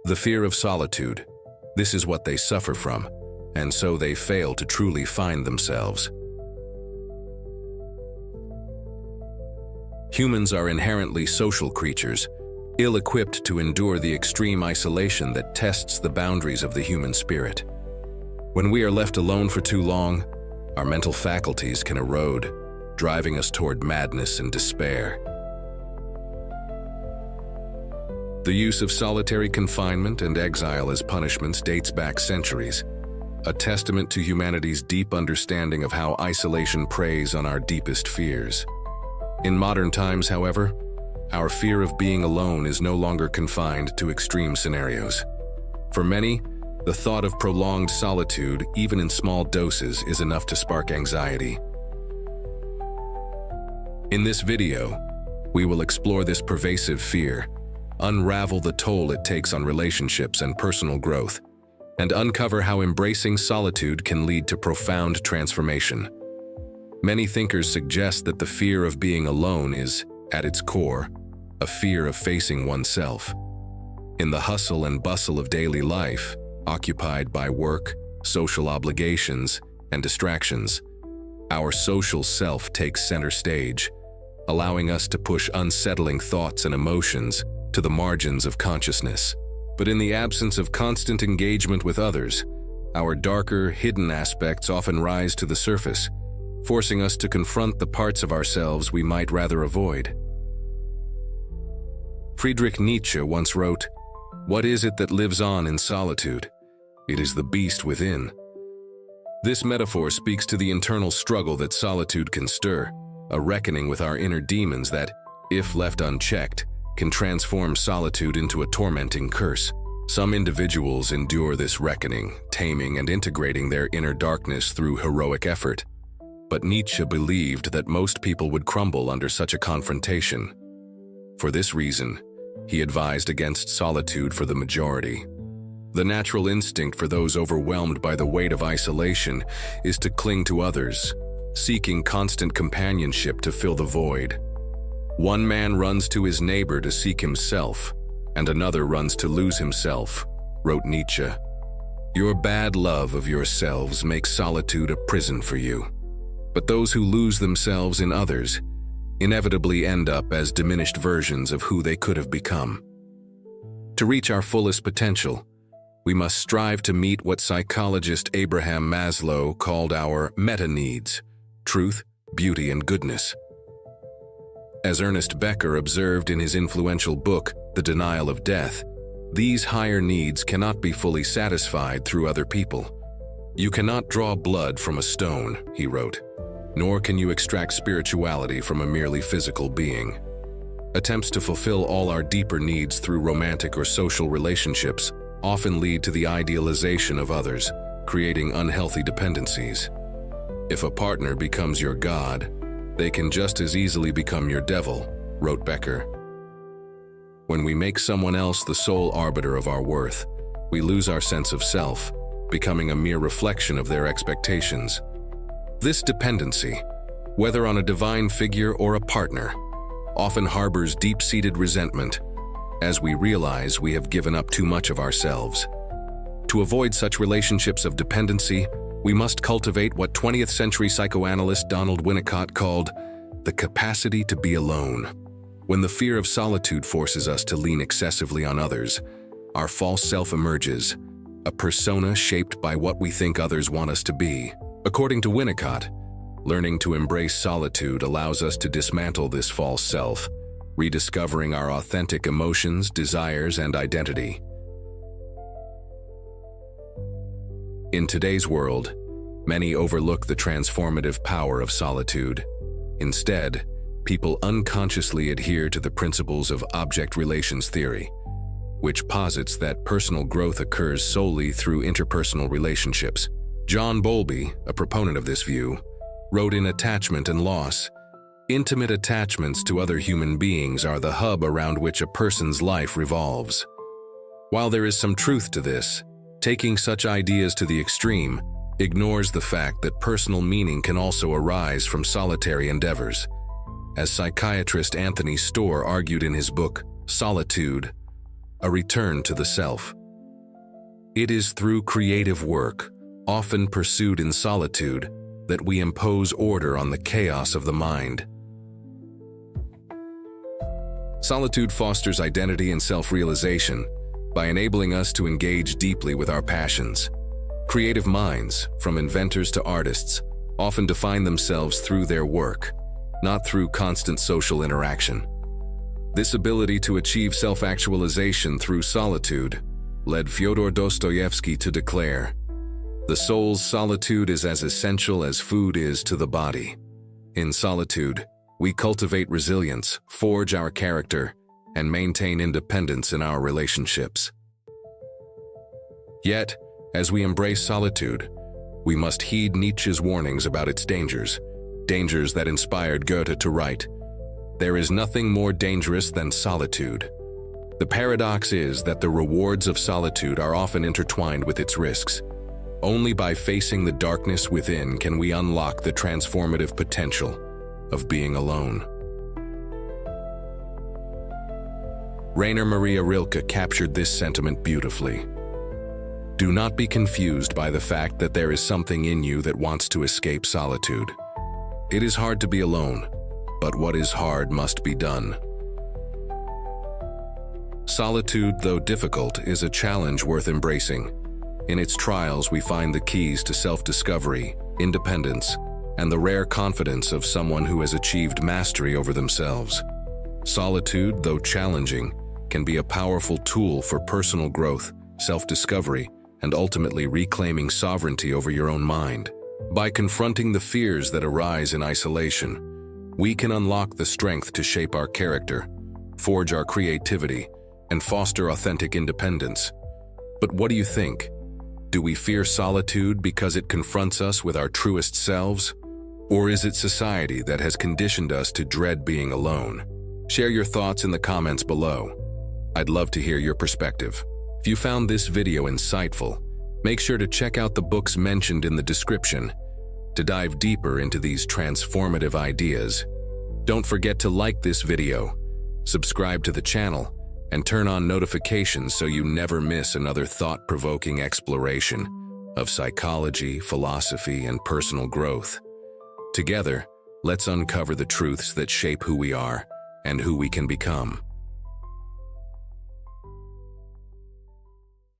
The fear of solitude. This is what they suffer from, and so they fail to truly find themselves. Humans are inherently social creatures, ill-equipped to endure the extreme isolation that tests the boundaries of the human spirit. When we are left alone for too long, our mental faculties can erode, driving us toward madness and despair. The use of solitary confinement and exile as punishments dates back centuries, a testament to humanity's deep understanding of how isolation preys on our deepest fears. In modern times, however, our fear of being alone is no longer confined to extreme scenarios. For many, the thought of prolonged solitude, even in small doses, is enough to spark anxiety. In this video, we will explore this pervasive fear, unravel the toll it takes on relationships and personal growth, and uncover how embracing solitude can lead to profound transformation. Many thinkers suggest that the fear of being alone is, at its core, a fear of facing oneself. In the hustle and bustle of daily life, occupied by work, social obligations, and distractions, our social self takes center stage, allowing us to push unsettling thoughts and emotions to the margins of consciousness. But in the absence of constant engagement with others, our darker, hidden aspects often rise to the surface, forcing us to confront the parts of ourselves we might rather avoid. Friedrich Nietzsche once wrote, "What is it that lives on in solitude? It is the beast within." This metaphor speaks to the internal struggle that solitude can stir, a reckoning with our inner demons that, if left unchecked, can transform solitude into a tormenting curse. Some individuals endure this reckoning, taming and integrating their inner darkness through heroic effort. But Nietzsche believed that most people would crumble under such a confrontation. For this reason, he advised against solitude for the majority. The natural instinct for those overwhelmed by the weight of isolation is to cling to others, seeking constant companionship to fill the void. One man runs to his neighbor to seek himself, and another runs to lose himself, wrote Nietzsche. Your bad love of yourselves makes solitude a prison for you. But those who lose themselves in others inevitably end up as diminished versions of who they could have become. To reach our fullest potential, we must strive to meet what psychologist Abraham Maslow called our meta-needs: truth, beauty, and goodness. As Ernest Becker observed in his influential book, The Denial of Death, these higher needs cannot be fully satisfied through other people. You cannot draw blood from a stone, he wrote, nor can you extract spirituality from a merely physical being. Attempts to fulfill all our deeper needs through romantic or social relationships often lead to the idealization of others, creating unhealthy dependencies. If a partner becomes your god, they can just as easily become your devil, wrote Becker. When we make someone else the sole arbiter of our worth, we lose our sense of self, becoming a mere reflection of their expectations. This dependency, whether on a divine figure or a partner, often harbors deep-seated resentment, as we realize we have given up too much of ourselves. To avoid such relationships of dependency, we must cultivate what 20th century psychoanalyst Donald Winnicott called the capacity to be alone. When the fear of solitude forces us to lean excessively on others, our false self emerges, a persona shaped by what we think others want us to be. According to Winnicott, learning to embrace solitude allows us to dismantle this false self, rediscovering our authentic emotions, desires, and identity. In today's world, many overlook the transformative power of solitude. Instead, people unconsciously adhere to the principles of object relations theory, which posits that personal growth occurs solely through interpersonal relationships. John Bowlby, a proponent of this view, wrote in Attachment and Loss, "Intimate attachments to other human beings are the hub around which a person's life revolves." While there is some truth to this, taking such ideas to the extreme ignores the fact that personal meaning can also arise from solitary endeavors. As psychiatrist Anthony Storr argued in his book, Solitude, a return to the self. It is through creative work, often pursued in solitude, that we impose order on the chaos of the mind. Solitude fosters identity and self-realization by enabling us to engage deeply with our passions. Creative minds, from inventors to artists, often define themselves through their work, not through constant social interaction. This ability to achieve self-actualization through solitude led Fyodor Dostoevsky to declare, "The soul's solitude is as essential as food is to the body." In solitude, we cultivate resilience, forge our character, and maintain independence in our relationships. Yet, as we embrace solitude, we must heed Nietzsche's warnings about its dangers that inspired Goethe to write, "There is nothing more dangerous than solitude." The paradox is that the rewards of solitude are often intertwined with its risks. Only by facing the darkness within can we unlock the transformative potential of being alone. Rainer Maria Rilke captured this sentiment beautifully. Do not be confused by the fact that there is something in you that wants to escape solitude. It is hard to be alone, but what is hard must be done. Solitude, though difficult, is a challenge worth embracing. In its trials, we find the keys to self-discovery, independence, and the rare confidence of someone who has achieved mastery over themselves. Solitude, though challenging, can be a powerful tool for personal growth, self-discovery, and ultimately reclaiming sovereignty over your own mind. By confronting the fears that arise in isolation, we can unlock the strength to shape our character, forge our creativity, and foster authentic independence. But what do you think? Do we fear solitude because it confronts us with our truest selves? Or is it society that has conditioned us to dread being alone? Share your thoughts in the comments below. I'd love to hear your perspective. If you found this video insightful, make sure to check out the books mentioned in the description to dive deeper into these transformative ideas. Don't forget to like this video, subscribe to the channel, and turn on notifications so you never miss another thought-provoking exploration of psychology, philosophy, and personal growth. Together, let's uncover the truths that shape who we are and who we can become.